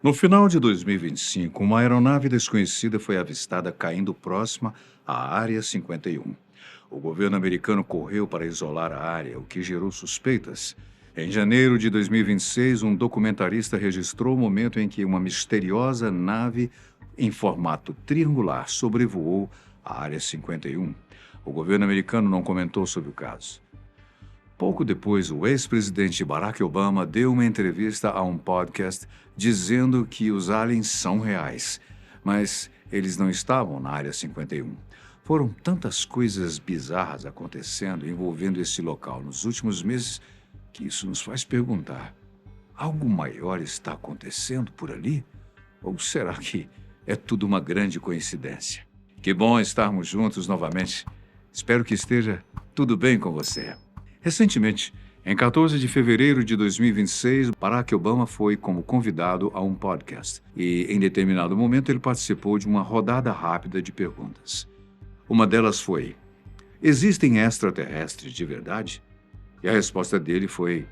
No final de 2025, uma aeronave desconhecida foi avistada caindo próxima à Área 51. O governo americano correu para isolar a área, o que gerou suspeitas. Em janeiro de 2026, um documentarista registrou o momento em que uma misteriosa nave em formato triangular sobrevoou a Área 51. O governo americano não comentou sobre o caso. Pouco depois, o ex-presidente Barack Obama deu uma entrevista a um podcast dizendo que os aliens são reais, mas eles não estavam na Área 51. Foram tantas coisas bizarras acontecendo envolvendo esse local nos últimos meses que isso nos faz perguntar: algo maior está acontecendo por ali? Ou será que é tudo uma grande coincidência? Que bom estarmos juntos novamente. Espero que esteja tudo bem com você. Recentemente, em 14 de fevereiro de 2026, Barack Obama foi como convidado a um podcast e, em determinado momento, ele participou de uma rodada rápida de perguntas. Uma delas foi: existem extraterrestres de verdade? E a resposta dele foi: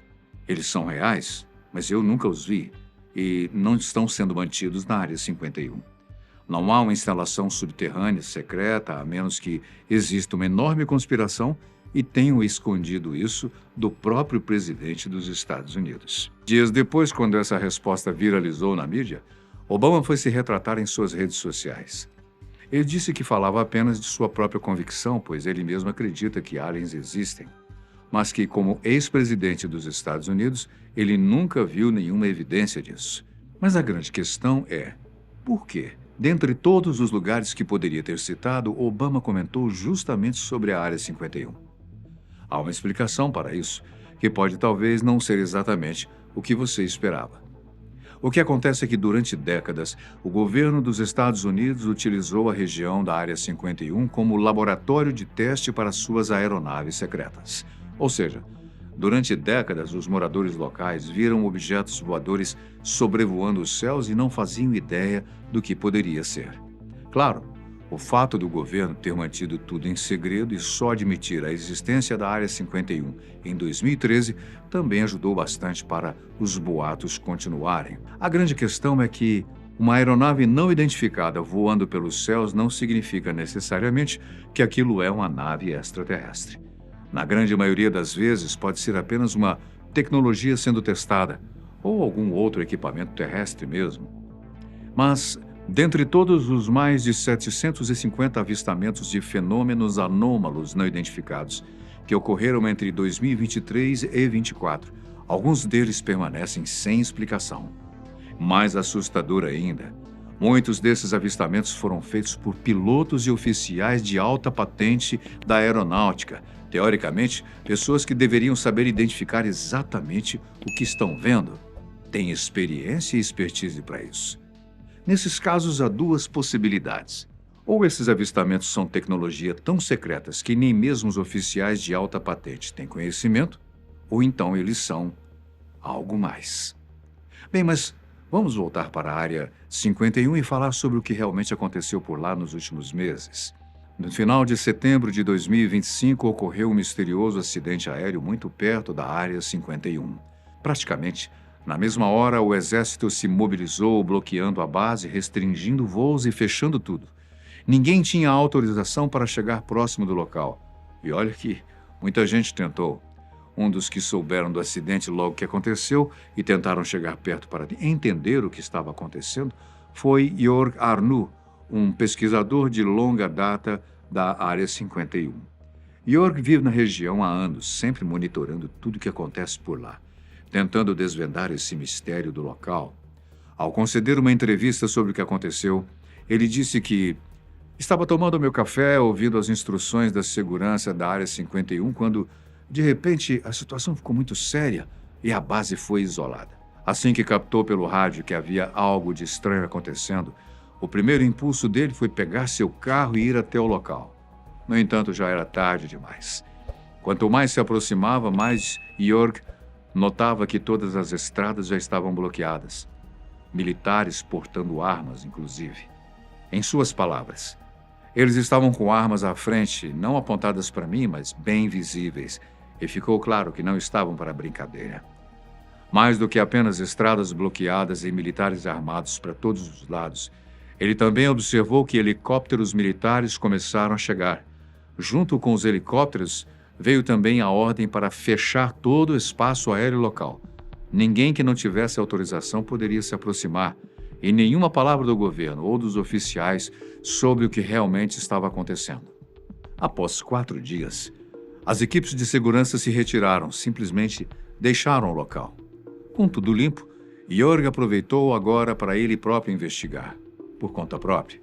eles são reais, mas eu nunca os vi e não estão sendo mantidos na Área 51. Não há uma instalação subterrânea secreta, a menos que exista uma enorme conspiração e tenham escondido isso do próprio presidente dos Estados Unidos. Dias depois, quando essa resposta viralizou na mídia, Obama foi se retratar em suas redes sociais. Ele disse que falava apenas de sua própria convicção, pois ele mesmo acredita que aliens existem, mas que, como ex-presidente dos Estados Unidos, ele nunca viu nenhuma evidência disso. Mas a grande questão é: por quê? Dentre todos os lugares que poderia ter citado, Obama comentou justamente sobre a Área 51. Há uma explicação para isso, que pode talvez não ser exatamente o que você esperava. O que acontece é que, durante décadas, o governo dos Estados Unidos utilizou a região da Área 51 como laboratório de teste para suas aeronaves secretas. Ou seja, durante décadas, os moradores locais viram objetos voadores sobrevoando os céus e não faziam ideia do que poderia ser. Claro, o fato do governo ter mantido tudo em segredo e só admitir a existência da Área 51 em 2013 também ajudou bastante para os boatos continuarem. A grande questão é que uma aeronave não identificada voando pelos céus não significa necessariamente que aquilo é uma nave extraterrestre. Na grande maioria das vezes, pode ser apenas uma tecnologia sendo testada ou algum outro equipamento terrestre mesmo. Mas, dentre todos os mais de 750 avistamentos de fenômenos anômalos não identificados que ocorreram entre 2023 e 2024, alguns deles permanecem sem explicação. Mais assustador ainda, muitos desses avistamentos foram feitos por pilotos e oficiais de alta patente da aeronáutica, teoricamente, pessoas que deveriam saber identificar exatamente o que estão vendo. Têm experiência e expertise para isso. Nesses casos, há duas possibilidades. Ou esses avistamentos são tecnologia tão secretas que nem mesmo os oficiais de alta patente têm conhecimento, ou então eles são algo mais. Bem, mas vamos voltar para a Área 51 e falar sobre o que realmente aconteceu por lá nos últimos meses. No final de setembro de 2025, ocorreu um misterioso acidente aéreo muito perto da Área 51. Praticamente, na mesma hora, o exército se mobilizou, bloqueando a base, restringindo voos e fechando tudo. Ninguém tinha autorização para chegar próximo do local. E olha que muita gente tentou. Um dos que souberam do acidente logo que aconteceu e tentaram chegar perto para entender o que estava acontecendo foi Jörg Arnoux, um pesquisador de longa data da Área 51. Jörg vive na região há anos, sempre monitorando tudo o que acontece por lá, tentando desvendar esse mistério do local. Ao conceder uma entrevista sobre o que aconteceu, ele disse que estava tomando meu café, ouvindo as instruções da segurança da Área 51, quando, de repente, a situação ficou muito séria e a base foi isolada. Assim que captou pelo rádio que havia algo de estranho acontecendo, o primeiro impulso dele foi pegar seu carro e ir até o local. No entanto, já era tarde demais. Quanto mais se aproximava, mais Jörg notava que todas as estradas já estavam bloqueadas. Militares portando armas, inclusive. Em suas palavras, eles estavam com armas à frente, não apontadas para mim, mas bem visíveis, e ficou claro que não estavam para brincadeira. Mais do que apenas estradas bloqueadas e militares armados para todos os lados, ele também observou que helicópteros militares começaram a chegar. Junto com os helicópteros, veio também a ordem para fechar todo o espaço aéreo local. Ninguém que não tivesse autorização poderia se aproximar, e nenhuma palavra do governo ou dos oficiais sobre o que realmente estava acontecendo. Após 4 dias, as equipes de segurança se retiraram, simplesmente deixaram o local. Com tudo limpo, Jörg aproveitou agora para ele próprio investigar, por conta própria.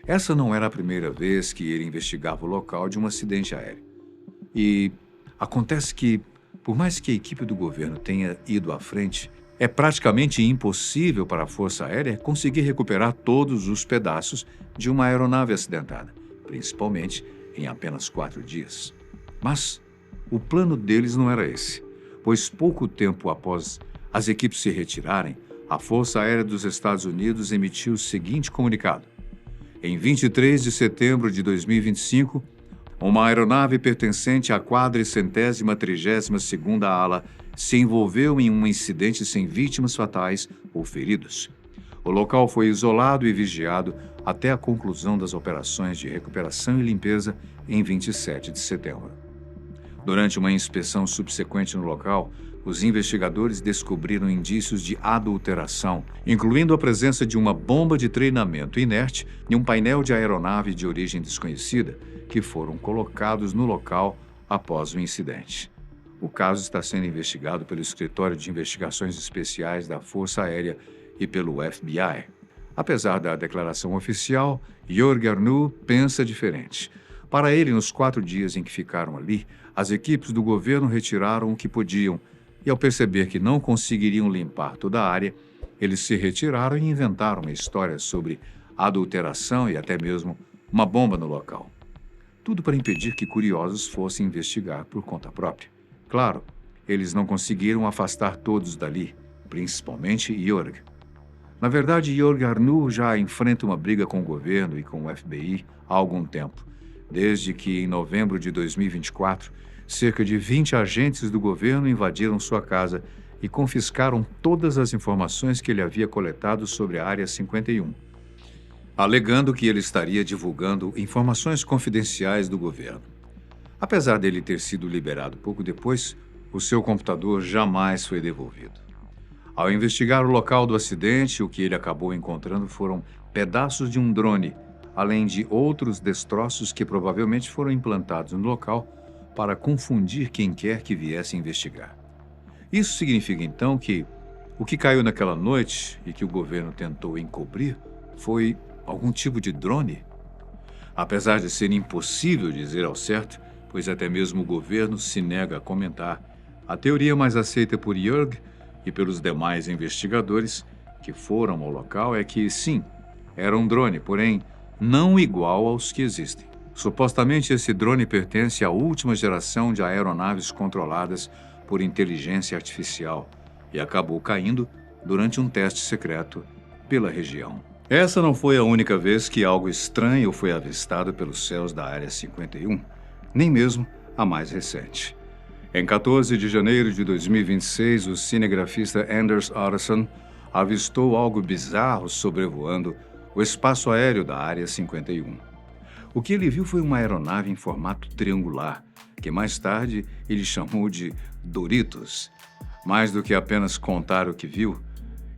Essa não era a primeira vez que ele investigava o local de um acidente aéreo. E acontece que, por mais que a equipe do governo tenha ido à frente, é praticamente impossível para a Força Aérea conseguir recuperar todos os pedaços de uma aeronave acidentada, principalmente em apenas 4 dias. Mas o plano deles não era esse, pois pouco tempo após as equipes se retirarem, a Força Aérea dos Estados Unidos emitiu o seguinte comunicado: em 23 de setembro de 2025, uma aeronave pertencente à 432ª ala se envolveu em um incidente sem vítimas fatais ou feridos. O local foi isolado e vigiado até a conclusão das operações de recuperação e limpeza em 27 de setembro. Durante uma inspeção subsequente no local, os investigadores descobriram indícios de adulteração, incluindo a presença de uma bomba de treinamento inerte e um painel de aeronave de origem desconhecida, que foram colocados no local após o incidente. O caso está sendo investigado pelo Escritório de Investigações Especiais da Força Aérea e pelo FBI. Apesar da declaração oficial, Jörg Arnoux pensa diferente. Para ele, nos 4 dias em que ficaram ali, as equipes do governo retiraram o que podiam, e ao perceber que não conseguiriam limpar toda a área, eles se retiraram e inventaram uma história sobre adulteração e até mesmo uma bomba no local. Tudo para impedir que curiosos fossem investigar por conta própria. Claro, eles não conseguiram afastar todos dali, principalmente Jörg. Na verdade, Jörg Arnoux já enfrenta uma briga com o governo e com o FBI há algum tempo, desde que, em novembro de 2024, cerca de 20 agentes do governo invadiram sua casa e confiscaram todas as informações que ele havia coletado sobre a Área 51, alegando que ele estaria divulgando informações confidenciais do governo. Apesar dele ter sido liberado pouco depois, o seu computador jamais foi devolvido. Ao investigar o local do acidente, o que ele acabou encontrando foram pedaços de um drone, além de outros destroços que provavelmente foram implantados no local para confundir quem quer que viesse investigar. Isso significa, então, que o que caiu naquela noite e que o governo tentou encobrir foi algum tipo de drone? Apesar de ser impossível dizer ao certo, pois até mesmo o governo se nega a comentar, a teoria mais aceita por Jörg e pelos demais investigadores que foram ao local é que, sim, era um drone, porém não igual aos que existem. Supostamente, esse drone pertence à última geração de aeronaves controladas por inteligência artificial e acabou caindo durante um teste secreto pela região. Essa não foi a única vez que algo estranho foi avistado pelos céus da Área 51, nem mesmo a mais recente. Em 14 de janeiro de 2026, o cinegrafista Anders Arson avistou algo bizarro sobrevoando o espaço aéreo da Área 51. O que ele viu foi uma aeronave em formato triangular, que mais tarde ele chamou de Doritos. Mais do que apenas contar o que viu,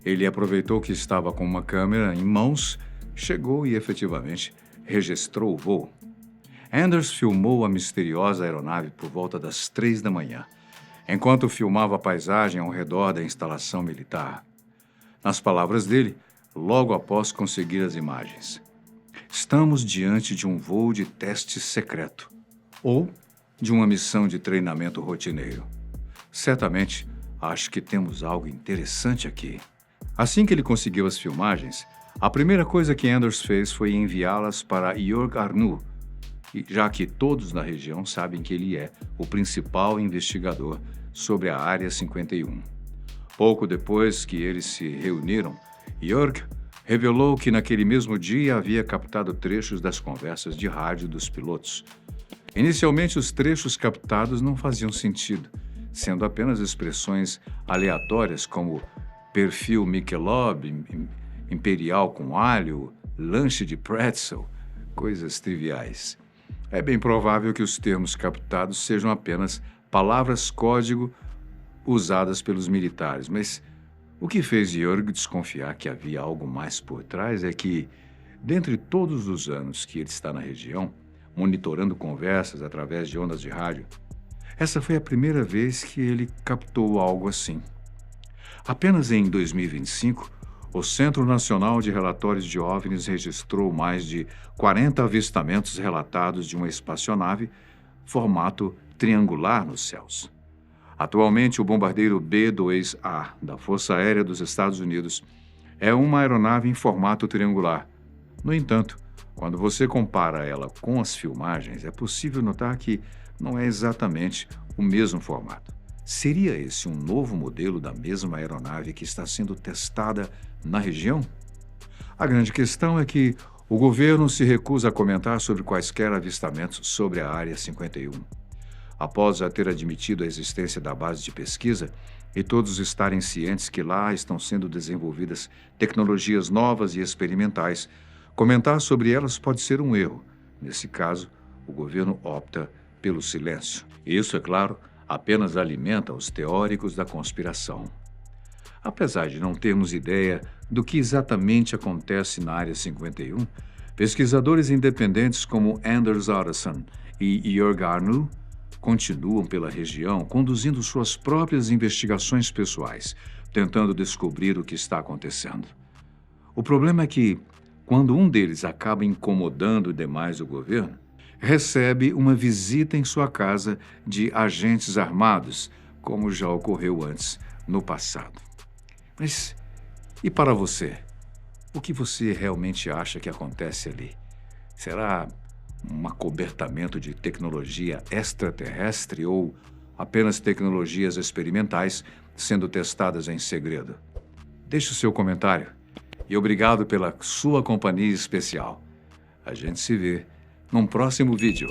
ele aproveitou que estava com uma câmera em mãos, chegou e efetivamente registrou o voo. Anders filmou a misteriosa aeronave por volta das 3 da manhã, enquanto filmava a paisagem ao redor da instalação militar. Nas palavras dele, logo após conseguir as imagens: estamos diante de um voo de teste secreto ou de uma missão de treinamento rotineiro. Certamente, acho que temos algo interessante aqui. Assim que ele conseguiu as filmagens, a primeira coisa que Anders fez foi enviá-las para Jörg Arnoux, já que todos na região sabem que ele é o principal investigador sobre a Área 51. Pouco depois que eles se reuniram, Jörg revelou que naquele mesmo dia havia captado trechos das conversas de rádio dos pilotos. Inicialmente, os trechos captados não faziam sentido, sendo apenas expressões aleatórias como perfil Michelob, imperial com alho, lanche de pretzel, coisas triviais. É bem provável que os termos captados sejam apenas palavras-código usadas pelos militares, mas o que fez Jörg desconfiar que havia algo mais por trás é que, dentre todos os anos que ele está na região, monitorando conversas através de ondas de rádio, essa foi a primeira vez que ele captou algo assim. Apenas em 2025, o Centro Nacional de Relatórios de OVNIs registrou mais de 40 avistamentos relatados de uma espaçonave formato triangular nos céus. Atualmente, o bombardeiro B-2A da Força Aérea dos Estados Unidos é uma aeronave em formato triangular. No entanto, quando você compara ela com as filmagens, é possível notar que não é exatamente o mesmo formato. Seria esse um novo modelo da mesma aeronave que está sendo testada na região? A grande questão é que o governo se recusa a comentar sobre quaisquer avistamentos sobre a Área 51. Após já ter admitido a existência da base de pesquisa e todos estarem cientes que lá estão sendo desenvolvidas tecnologias novas e experimentais, comentar sobre elas pode ser um erro. Nesse caso, o governo opta pelo silêncio. Isso, é claro, apenas alimenta os teóricos da conspiração. Apesar de não termos ideia do que exatamente acontece na Área 51, pesquisadores independentes como Anders Otterson e Jörg Arnou continuam pela região conduzindo suas próprias investigações pessoais, tentando descobrir o que está acontecendo. O problema é que, quando um deles acaba incomodando demais o governo, recebe uma visita em sua casa de agentes armados, como já ocorreu antes no passado. Mas e para você? O que você realmente acha que acontece ali? Será um acobertamento de tecnologia extraterrestre ou apenas tecnologias experimentais sendo testadas em segredo? Deixe o seu comentário e obrigado pela sua companhia especial. A gente se vê num próximo vídeo.